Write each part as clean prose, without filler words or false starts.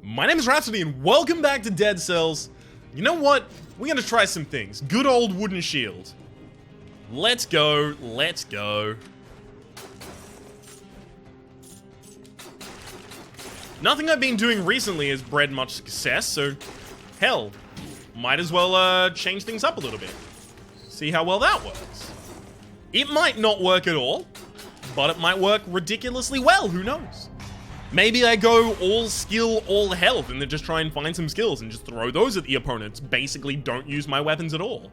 My name is Rhapsody and welcome back to Dead Cells. You know what? We're gonna try some things. Good old wooden shield. Let's go, let's go. Nothing I've been doing recently has bred much success, so hell, might as well change things up a little bit. See how well that works. It might not work at all, but it might work ridiculously well, who knows? Maybe I go all skill, all health, and then just try and find some skills and just throw those at the opponents. Basically, don't use my weapons at all.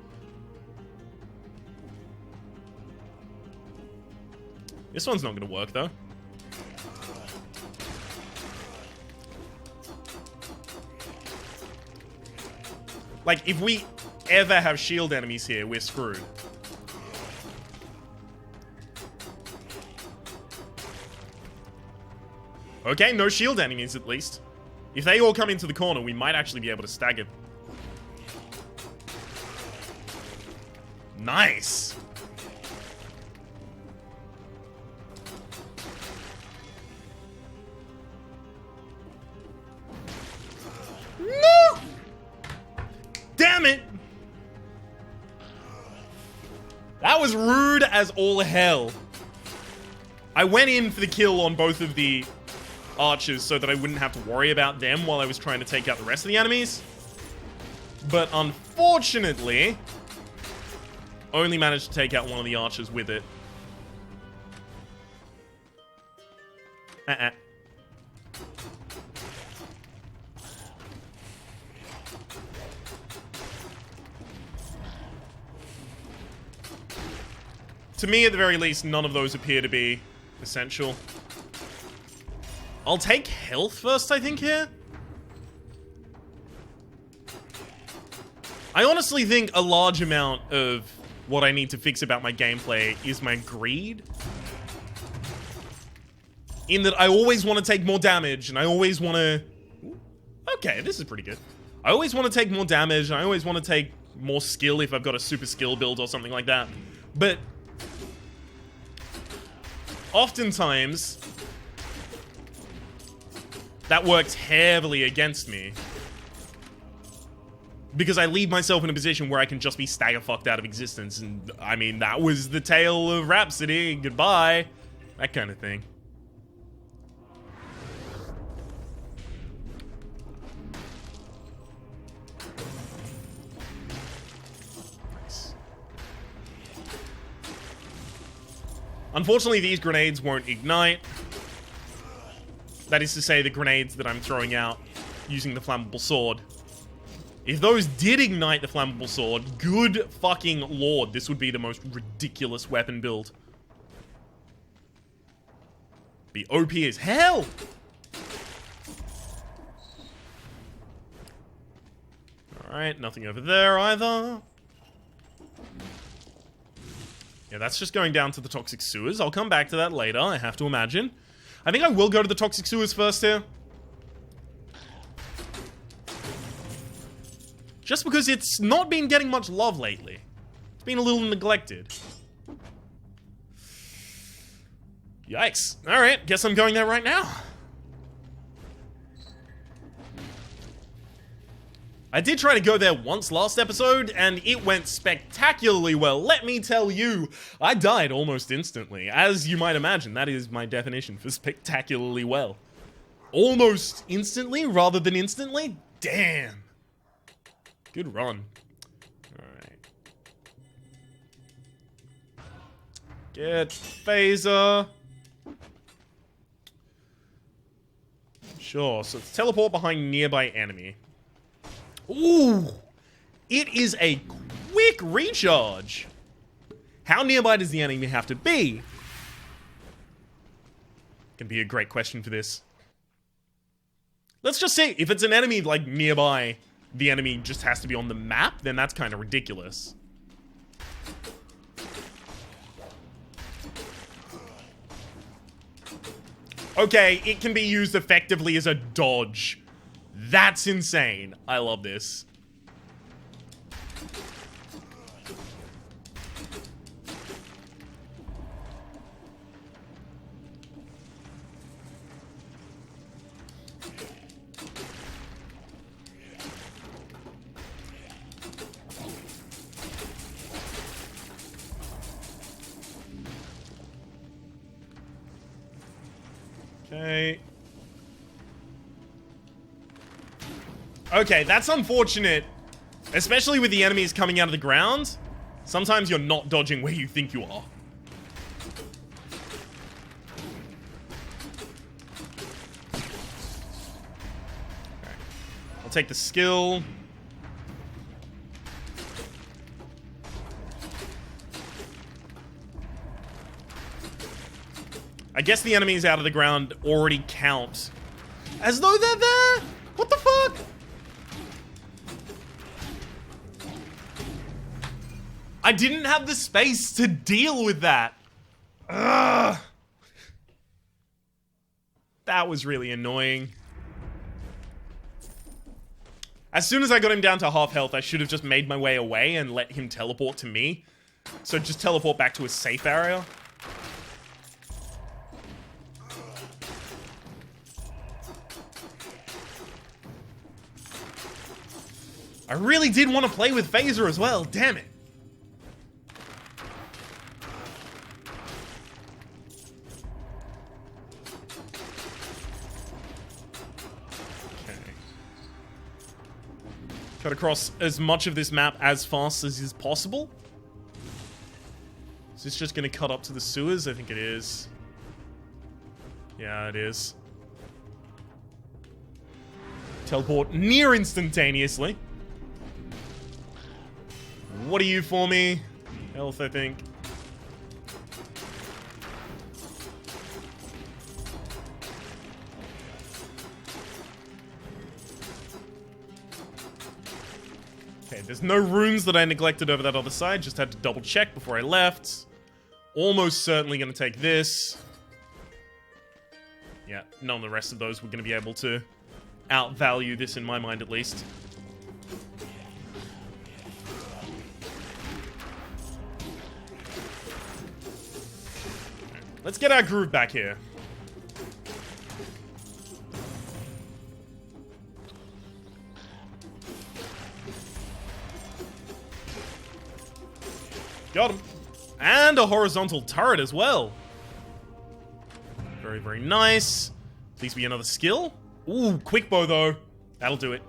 This one's not gonna work, though. Like, if we ever have shield enemies here, we're screwed. Okay, no shield enemies at least. If they all come into the corner, we might actually be able to stagger. Nice. No! Damn it! That was rude as all hell. I went in for the kill on both of the archers so that I wouldn't have to worry about them while I was trying to take out the rest of the enemies. But unfortunately, only managed to take out one of the archers with it. To me, at the very least, none of those appear to be essential. I'll take health first, I think, here. I honestly think a large amount of what I need to fix about my gameplay is my greed. In that I always want to take more damage, and I always want to... Okay, this is pretty good. I always want to take more damage, and I always want to take more skill if I've got a super skill build or something like that. But oftentimes, that works heavily against me. Because I leave myself in a position where I can just be stagger-fucked out of existence. And, I mean, that was the tale of Rhapsody. Goodbye. That kind of thing. Nice. Unfortunately, these grenades won't ignite. That is to say, the grenades that I'm throwing out using the flammable sword. If those did ignite the flammable sword, good fucking lord, this would be the most ridiculous weapon build. Be OP as hell! Alright, nothing over there either. Yeah, that's just going down to the toxic sewers. I'll come back to that later, I have to imagine. I think I will go to the toxic sewers first here. Just because it's not been getting much love lately. It's been a little neglected. Yikes. Alright, guess I'm going there right now. I did try to go there once last episode, and it went spectacularly well. Let me tell you, I died almost instantly. As you might imagine, that is my definition for spectacularly well. Almost instantly rather than instantly? Damn. Good run. Alright. Get phaser. Sure, so it's teleport behind nearby enemy. Ooh! It is a quick recharge! How nearby does the enemy have to be? Can be a great question for this. Let's just say, if it's an enemy, like, nearby, the enemy just has to be on the map, then that's kind of ridiculous. Okay, it can be used effectively as a dodge. That's insane. I love this. Okay. Okay, that's unfortunate. Especially with the enemies coming out of the ground. Sometimes you're not dodging where you think you are. Okay. I'll take the skill. I guess the enemies out of the ground already count as though they're there. What the fuck? I didn't have the space to deal with that. Ugh. That was really annoying. As soon as I got him down to half health, I should have just made my way away and let him teleport to me. So just teleport back to a safe area. I really did want to play with Phaser as well, damn it. Okay. Cut across as much of this map as fast as is possible. Is this just going to cut up to the sewers? I think it is. Yeah, it is. Teleport near instantaneously. What are you for me? Health, I think. Okay, there's no runes that I neglected over that other side. Just had to double check before I left. Almost certainly going to take this. Yeah, none of the rest of those were going to be able to outvalue this in my mind, at least. Let's get our groove back here. Got him. And a horizontal turret as well. Very, very nice. Please be another skill. Ooh, quick bow though. That'll do it.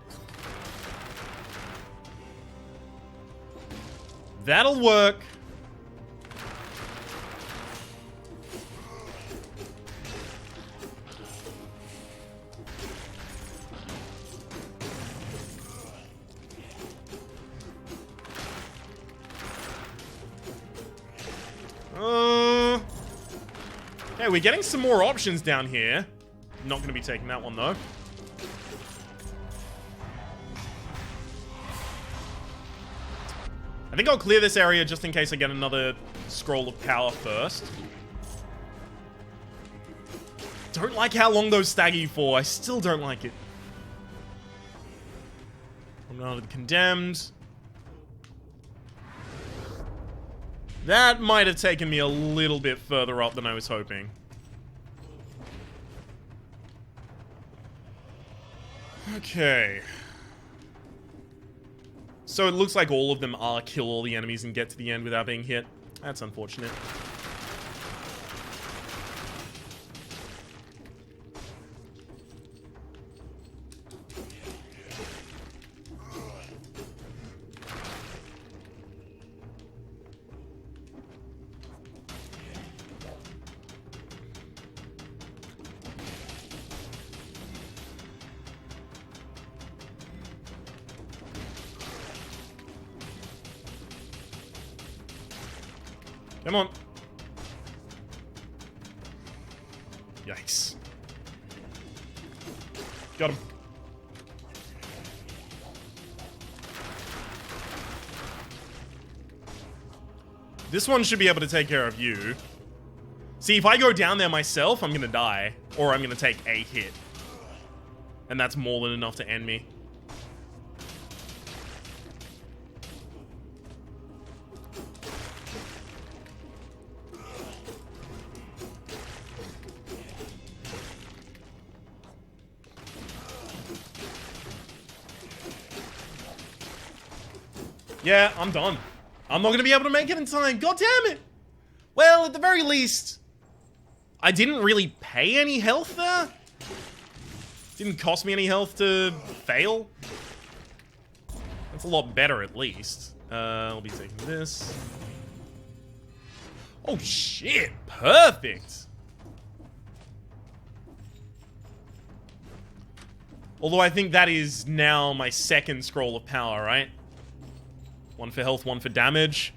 That'll work. Okay, we're getting some more options down here. Not going to be taking that one, though. I think I'll clear this area just in case I get another scroll of power first. Don't like how long those stagger you for. I still don't like it. I'm not condemned. That might have taken me a little bit further up than I was hoping. Okay. So it looks like all of them are kill all the enemies and get to the end without being hit. That's unfortunate. Come on. Yikes. Got him. This one should be able to take care of you. See, if I go down there myself, I'm gonna die. Or I'm gonna take a hit. And that's more than enough to end me. Yeah, I'm done. I'm not going to be able to make it in time. God damn it. Well, at the very least, I didn't really pay any health there? Didn't cost me any health to fail? That's a lot better, at least. I'll be taking this. Oh, shit. Perfect. Although I think that is now my second scroll of power, right? One for health, one for damage.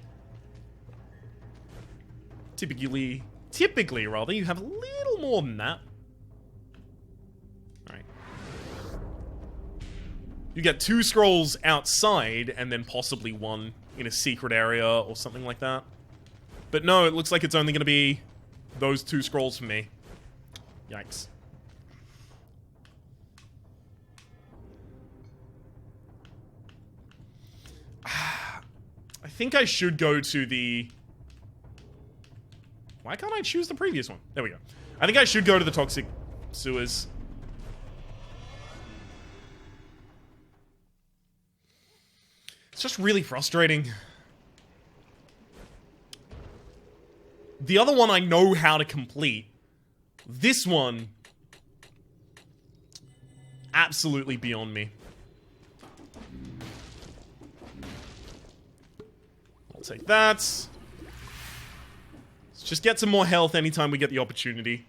Typically, rather, you have a little more than that. Alright. You get 2 scrolls outside, and then possibly 1 in a secret area or something like that. But no, it looks like it's only going to be those 2 scrolls for me. Yikes. I think I should go to the... Why can't I choose the previous one? There we go. I think I should go to the toxic sewers. It's just really frustrating. The other one I know how to complete. This one... absolutely beyond me. I'll take that. Let's just get some more health anytime we get the opportunity.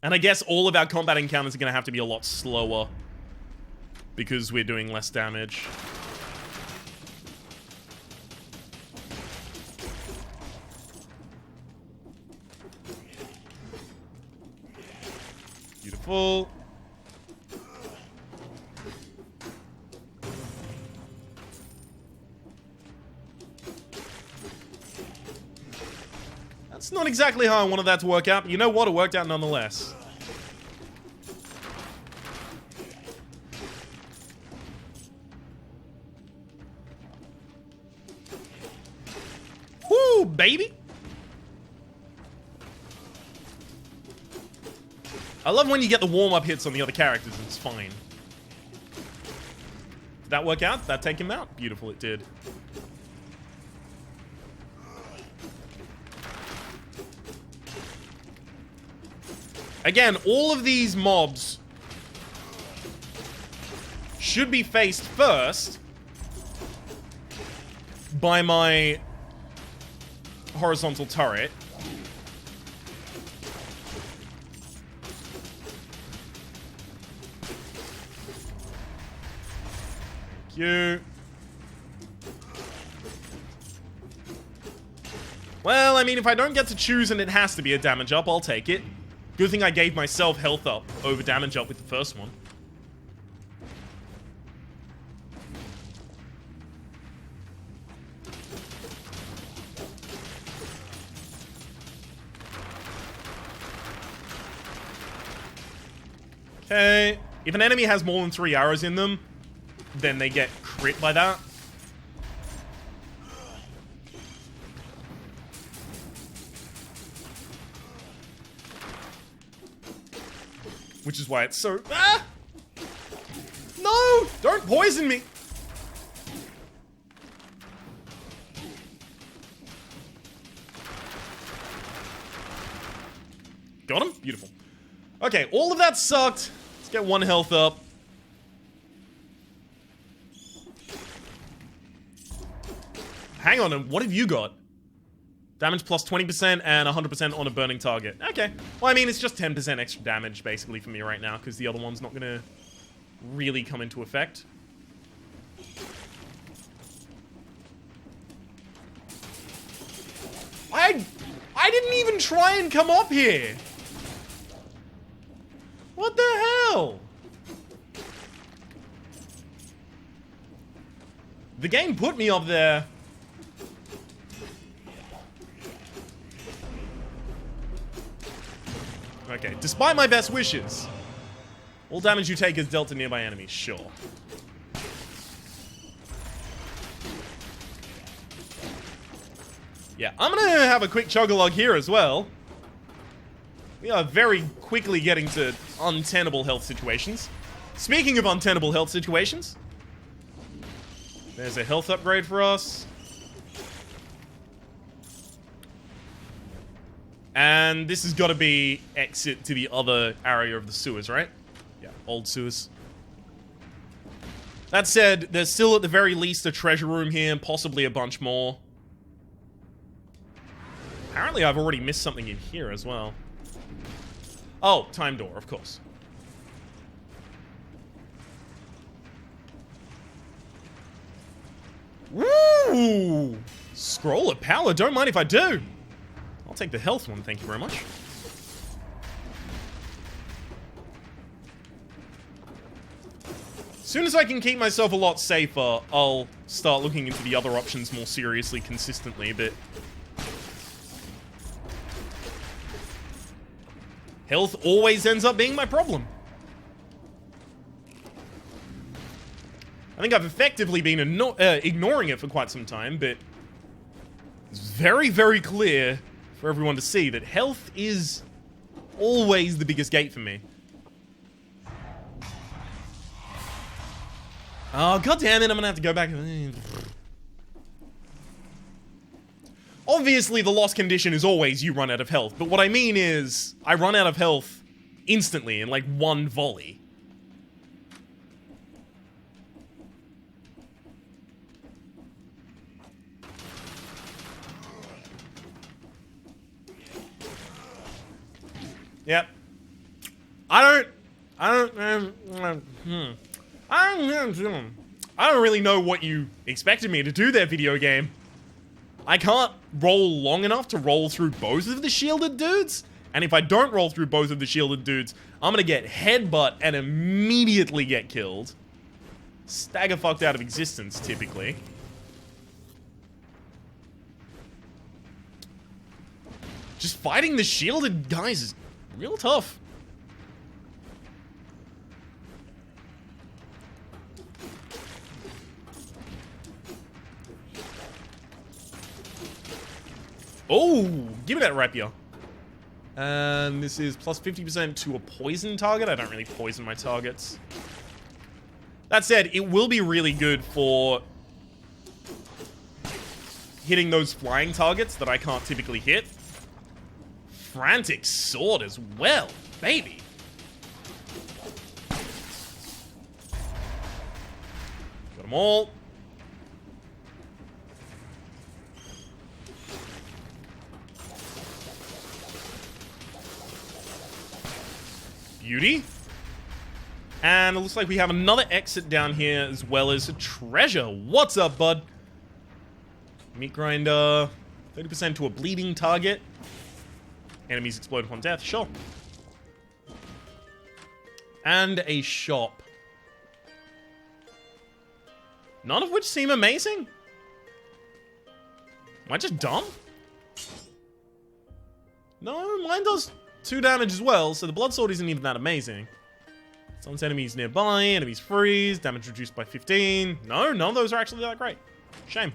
And I guess all of our combat encounters are going to have to be a lot slower. Because we're doing less damage. Beautiful. That's not exactly how I wanted that to work out, but you know what? It worked out nonetheless. Woo, baby! I love when you get the warm-up hits on the other characters, and it's fine. Did that work out? Did that take him out? Beautiful, it did. Again, all of these mobs should be faced first by my horizontal turret. Thank you. Well, I mean, if I don't get to choose and it has to be a damage up, I'll take it. Good thing I gave myself health up over damage up with the first one. Okay. If an enemy has more than 3 arrows in them, then they get crit by that. Which is why it's so... Ah! No! Don't poison me! Got him? Beautiful. Okay, all of that sucked. Let's get 1 health up. Hang on, what have you got? Damage plus 20% and 100% on a burning target. Okay. Well, I mean, it's just 10% extra damage, basically, for me right now, because the other one's not going to really come into effect. I didn't even try and come up here! What the hell? The game put me up there. Okay, despite my best wishes, all damage you take is dealt to nearby enemies, sure. Yeah, I'm gonna have a quick chug-a-log here as well. We are very quickly getting to untenable health situations. Speaking of untenable health situations, there's a health upgrade for us. And this has got to be exit to the other area of the sewers, right? Yeah, old sewers. That said, there's still at the very least a treasure room here, and possibly a bunch more. Apparently I've already missed something in here as well. Oh, time door, of course. Woo! Scroll of power, don't mind if I do. I'll take the health one, thank you very much. As soon as I can keep myself a lot safer, I'll start looking into the other options more seriously, consistently, but... health always ends up being my problem. I think I've effectively been ignoring it for quite some time, but it's very, very clear for everyone to see that health is always the biggest gate for me. Oh, god damn it, I'm gonna have to go back. Obviously, the lost condition is always you run out of health, but what I mean is, I run out of health instantly in like one volley. Yep. I don't really know what you expected me to do there, video game. I can't roll long enough to roll through both of the shielded dudes. And if I don't roll through both of the shielded dudes, I'm gonna get headbutt and immediately get killed. Stagger fucked out of existence, typically. Just fighting the shielded guys is real tough. Oh, give me that rapier. And this is plus 50% to a poison target. I don't really poison my targets. That said, it will be really good for hitting those flying targets that I can't typically hit. Frantic sword as well, baby. Got them all. Beauty. And it looks like we have another exit down here as well as a treasure. What's up, bud? Meat grinder. 30% to a bleeding target. Enemies explode upon death. Sure. And a shop. None of which seem amazing. Am I just dumb? No, mine does 2 damage as well, so the blood sword isn't even that amazing. Summons enemies nearby, enemies freeze, damage reduced by 15. No, none of those are actually that great. Shame.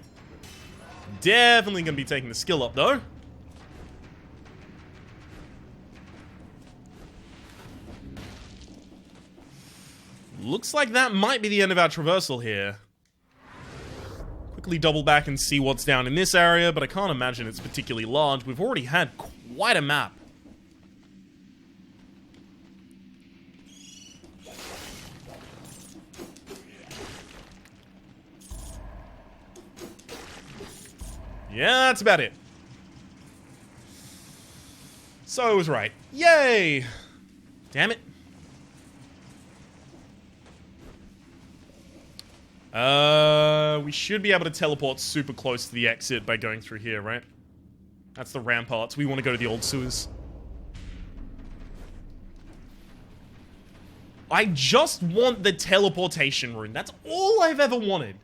Definitely gonna be taking the skill up, though. Looks like that might be the end of our traversal here. Quickly double back and see what's down in this area, but I can't imagine it's particularly large. We've already had quite a map. Yeah, that's about it. So I was right. Yay! Damn it. We should be able to teleport super close to the exit by going through here, right? That's the ramparts. We want to go to the old sewers. I just want the teleportation rune. That's all I've ever wanted.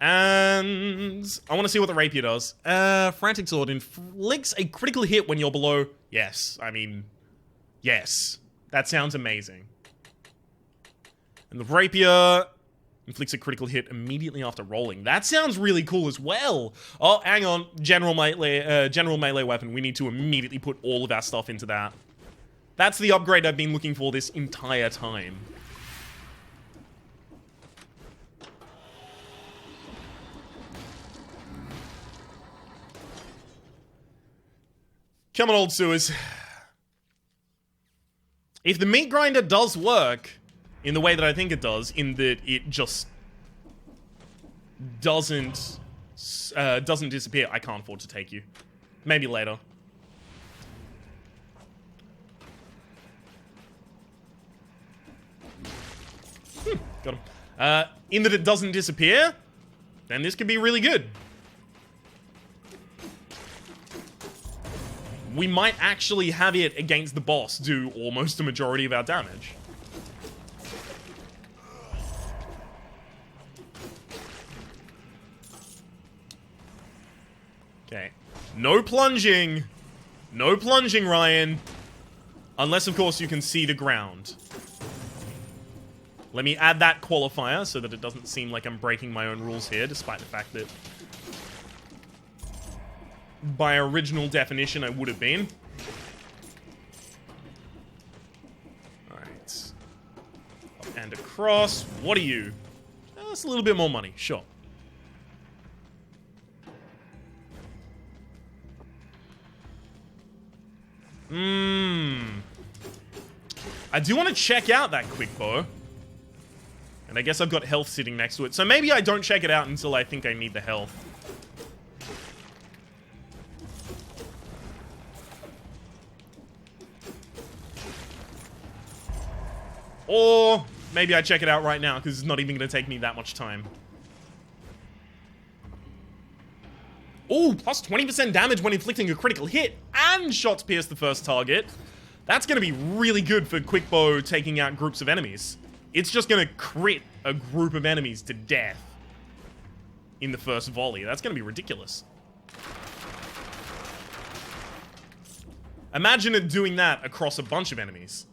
And I want to see what the rapier does. Frantic sword inflicts a critical hit when you're below. Yes, I mean, yes. That sounds amazing. And the rapier inflicts a critical hit immediately after rolling. That sounds really cool as well. Oh, hang on. General melee weapon. We need to immediately put all of our stuff into that. That's the upgrade I've been looking for this entire time. Come on, old sewers. If the meat grinder does work in the way that I think it does, in that it just doesn't disappear, I can't afford to take you. Maybe later. Got him. In that it doesn't disappear, then this could be really good. We might actually have it against the boss do almost a majority of our damage. Okay. No plunging. No plunging, Ryan. Unless, of course, you can see the ground. Let me add that qualifier so that it doesn't seem like I'm breaking my own rules here, despite the fact that by original definition I would have been. Alright. Up and across. What are you? That's a little bit more money, sure. I do want to check out that quick bow. And I guess I've got health sitting next to it. So maybe I don't check it out until I think I need the health. Or maybe I check it out right now because it's not even going to take me that much time. Ooh, plus 20% damage when inflicting a critical hit and shots pierce the first target. That's going to be really good for quick bow taking out groups of enemies. It's just going to crit a group of enemies to death in the first volley. That's going to be ridiculous. Imagine it doing that across a bunch of enemies.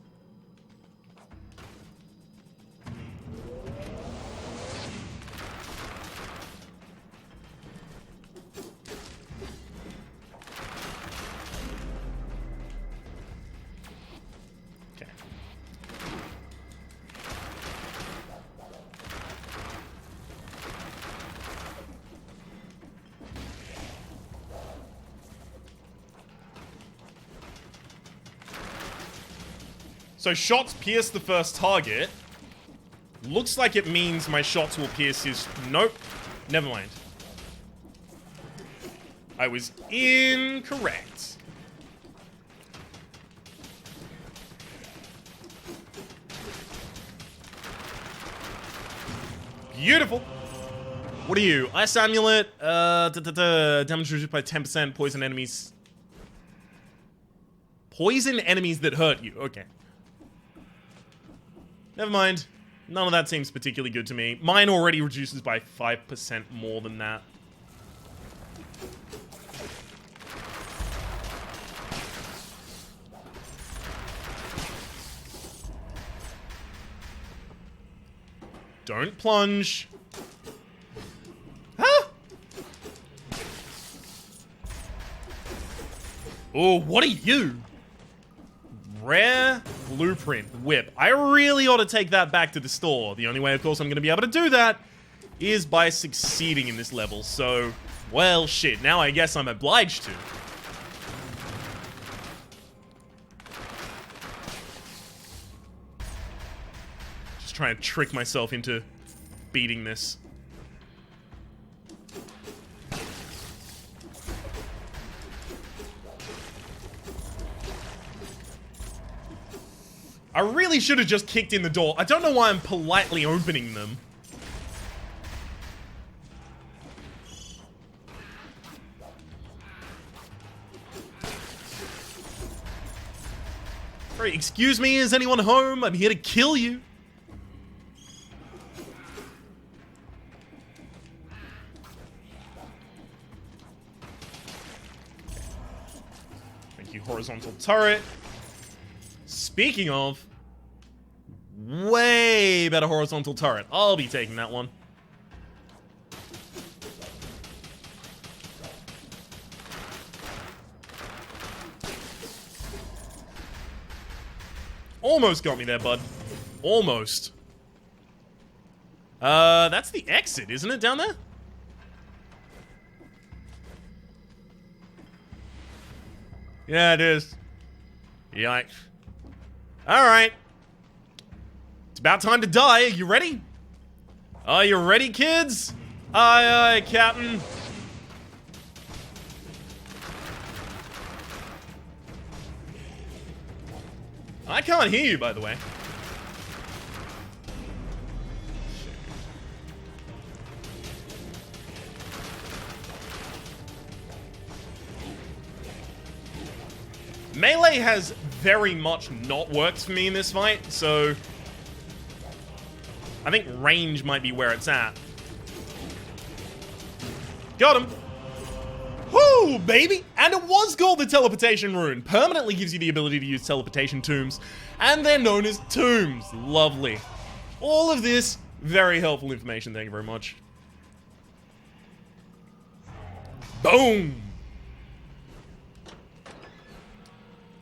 So shots pierce the first target. Looks like it means my shots will pierce his... Nope. Never mind. I was incorrect. Beautiful. What are you? Ice Amulet. Damage reduced by 10%. Poison enemies. Poison enemies that hurt you. Okay. Never mind. None of that seems particularly good to me. Mine already reduces by 5% more than that. Don't plunge. Huh? Oh, what are you? Rare Blueprint Whip. I really ought to take that back to the store. The only way, of course, I'm going to be able to do that is by succeeding in this level. So, well, shit. Now I guess I'm obliged to. Just trying to trick myself into beating this. I really should have just kicked in the door. I don't know why I'm politely opening them. Sorry, excuse me, is anyone home? I'm here to kill you. Thank you, horizontal turret. Speaking of, way better horizontal turret. I'll be taking that one. Almost got me there, bud. Almost. That's the exit, isn't it, down there? Yeah, it is. Yikes. Alright. It's about time to die. Are you ready? Are you ready, kids? Aye, aye, Captain. I can't hear you, by the way. Melee has very much not worked for me in this fight, so I think range might be where it's at. Got him. Woo, baby! And it was called the Teleportation Rune. Permanently gives you the ability to use teleportation tombs, and they're known as tombs. Lovely. All of this, very helpful information. Thank you very much. Boom!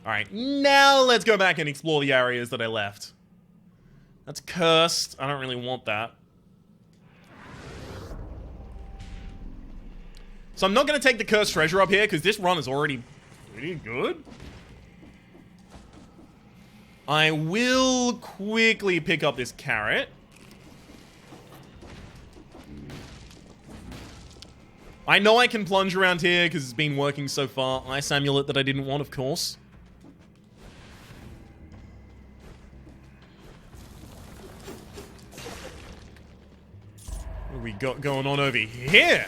Alright, now let's go back and explore the areas that I left. That's cursed. I don't really want that. So I'm not going to take the cursed treasure up here, because this run is already pretty good. I will quickly pick up this carrot. I know I can plunge around here, because it's been working so far. Ice amulet that I didn't want, of course. What have we got going on over here?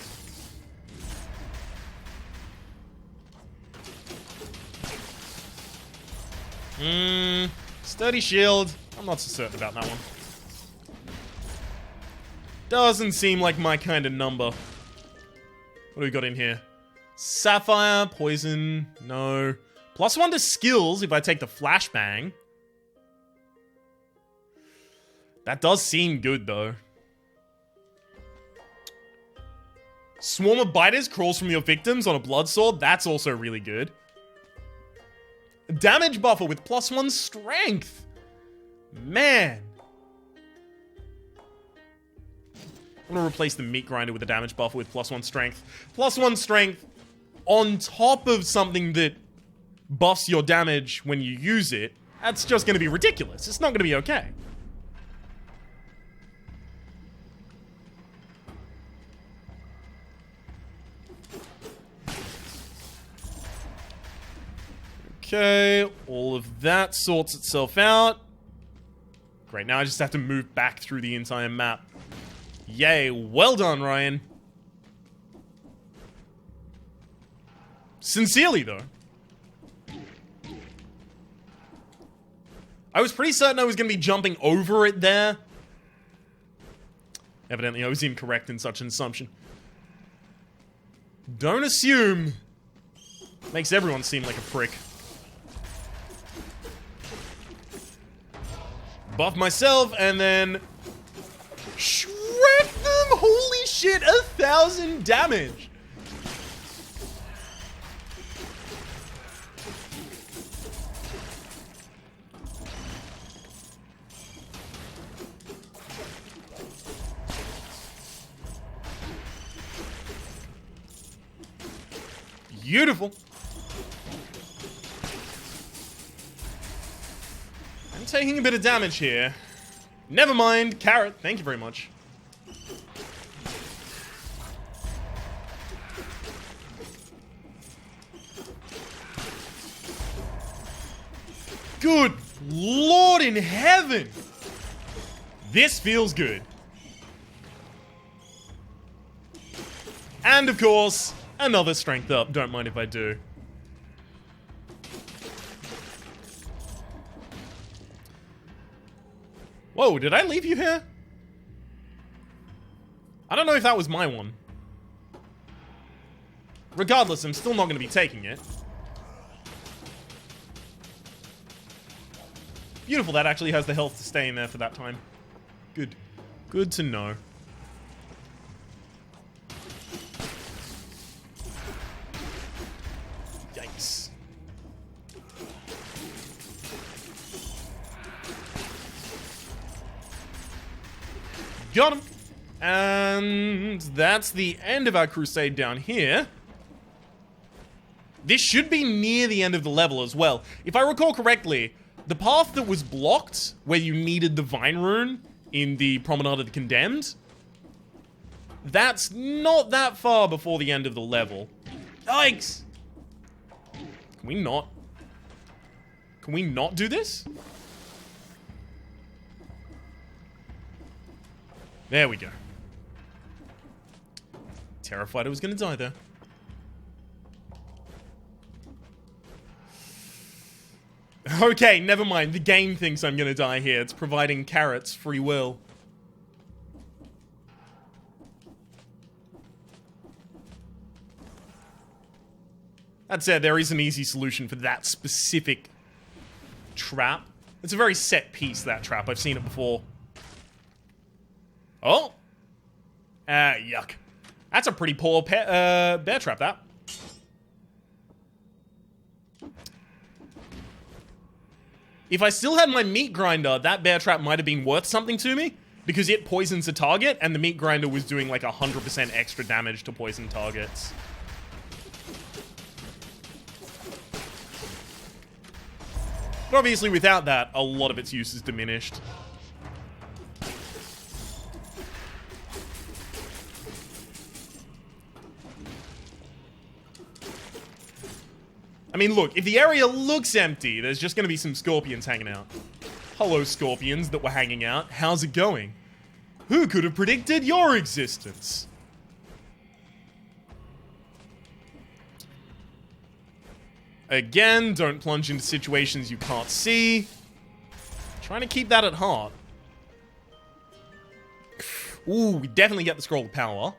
Sturdy shield. I'm not so certain about that one. Doesn't seem like my kind of number. What do we got in here? Sapphire, poison, no. +1 to skills if I take the flashbang. That does seem good though. Swarm of biters crawls from your victims on a blood sword. That's also really good. Damage buffer with +1 strength. Man. I'm gonna replace the meat grinder with a damage buffer with +1 strength. +1 strength on top of something that buffs your damage when you use it. That's just gonna be ridiculous. It's not gonna be okay. Okay, all of that sorts itself out. Great, now I just have to move back through the entire map. Yay, well done, Ryan. Sincerely, though. I was pretty certain I was going to be jumping over it there. Evidently, I was incorrect in such an assumption. Don't assume. Makes everyone seem like a prick. Buff myself, and then shred them! Holy shit, 1,000 damage! Beautiful. I'm taking a bit of damage here. Never mind, carrot. Thank you very much. Good Lord in heaven! This feels good. And of course, another strength up. Don't mind if I do. Whoa, did I leave you here? I don't know if that was my one. Regardless, I'm still not going to be taking it. Beautiful, that actually has the health to stay in there for that time. Good. Good to know. Yikes. Got him. And that's the end of our crusade down here. This should be near the end of the level as well. If I recall correctly, the path that was blocked, where you needed the Vine Rune in the Promenade of the Condemned, that's not that far before the end of the level. Yikes! Can we not? Can we not do this? There we go. Terrified I was gonna die there. Okay, never mind. The game thinks I'm gonna die here. It's providing carrots free will. That said, there is an easy solution for that specific trap. It's a very set piece, that trap. I've seen it before. Oh! Yuck. That's a pretty poor bear trap, that. If I still had my meat grinder, that bear trap might have been worth something to me, because it poisons a target, and the meat grinder was doing like 100% extra damage to poison targets. But obviously without that, a lot of its use is diminished. I mean, look, if the area looks empty, there's just gonna be some scorpions hanging out. Hello, scorpions that were hanging out. How's it going? Who could have predicted your existence? Again, don't plunge into situations you can't see. Trying to keep that at heart. Ooh, we definitely get the Scroll of Power.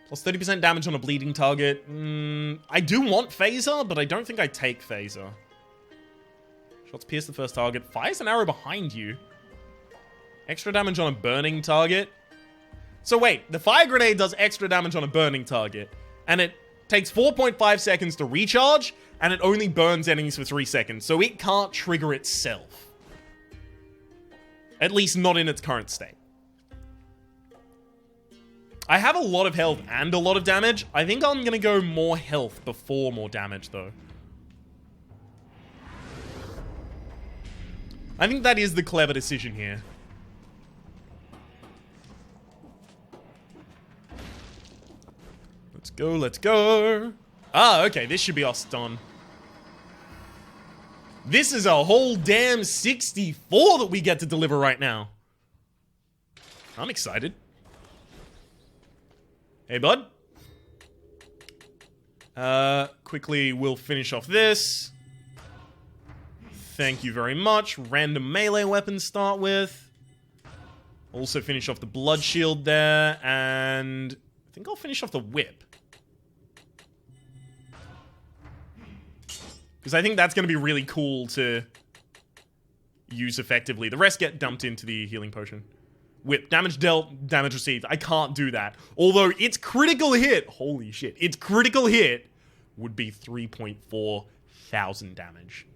Plus 30% damage on a bleeding target. I do want Phaser, but I don't think I take Phaser. Shots pierce the first target. Fires an arrow behind you. Extra damage on a burning target. So wait, the fire grenade does extra damage on a burning target. And it takes 4.5 seconds to recharge, and it only burns enemies for 3 seconds. So it can't trigger itself. At least not in its current state. I have a lot of health and a lot of damage. I think I'm gonna go more health before more damage, though. I think that is the clever decision here. Let's go, let's go. Ah, okay, this should be us done. This is a whole damn 64 that we get to deliver right now. I'm excited. Hey, bud. Quickly, we'll finish off this. Thank you very much. Random melee weapons start with. Also finish off the blood shield there, and I think I'll finish off the whip. Because I think that's going to be really cool to use effectively. The rest get dumped into the healing potion. Whip. Damage dealt, damage received. I can't do that. Although its critical hit, holy shit, its critical hit would be 3.4 thousand damage.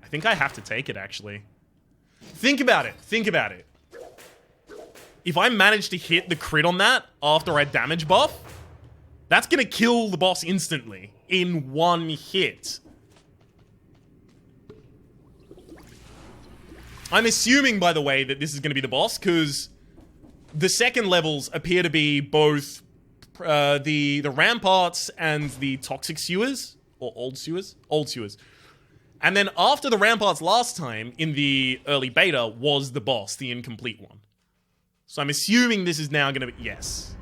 I think I have to take it, actually. Think about it. Think about it. If I manage to hit the crit on that after I damage buff, that's gonna kill the boss instantly in one hit. I'm assuming, by the way, that this is going to be the boss, because the second levels appear to be both the ramparts and the toxic sewers, or old sewers? Old sewers. And then after the ramparts last time, in the early beta, was the boss, the incomplete one. So I'm assuming this is now going to be... Yes.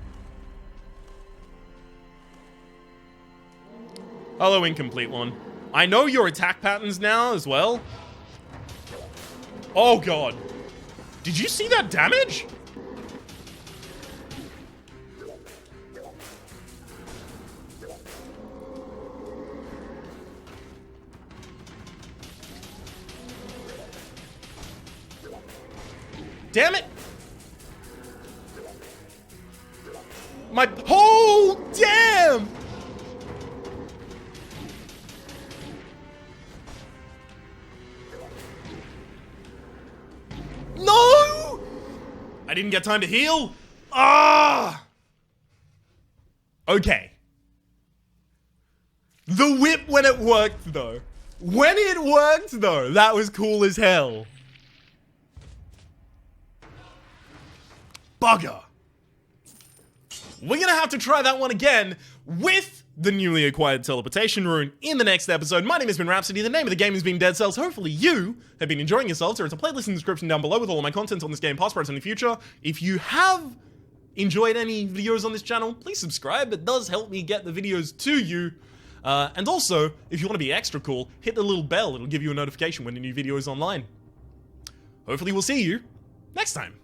Hello, incomplete one. I know your attack patterns now as well. Oh, God. Did you see that damage? Damn it. My... Oh, damn! No! I didn't get time to heal. Ah! Okay. The whip when it worked, though. When it worked, though, that was cool as hell. Bugger. We're gonna have to try that one again with the newly acquired Teleportation rune in the next episode. My name has been Rhapsody. The name of the game has been Dead Cells. Hopefully you have been enjoying yourselves. There is a playlist in the description down below with all of my content on this game, past, present, and future. If you have enjoyed any videos on this channel, please subscribe. It does help me get the videos to you. And also, if you want to be extra cool, hit the little bell. It'll give you a notification when a new video is online. Hopefully we'll see you next time.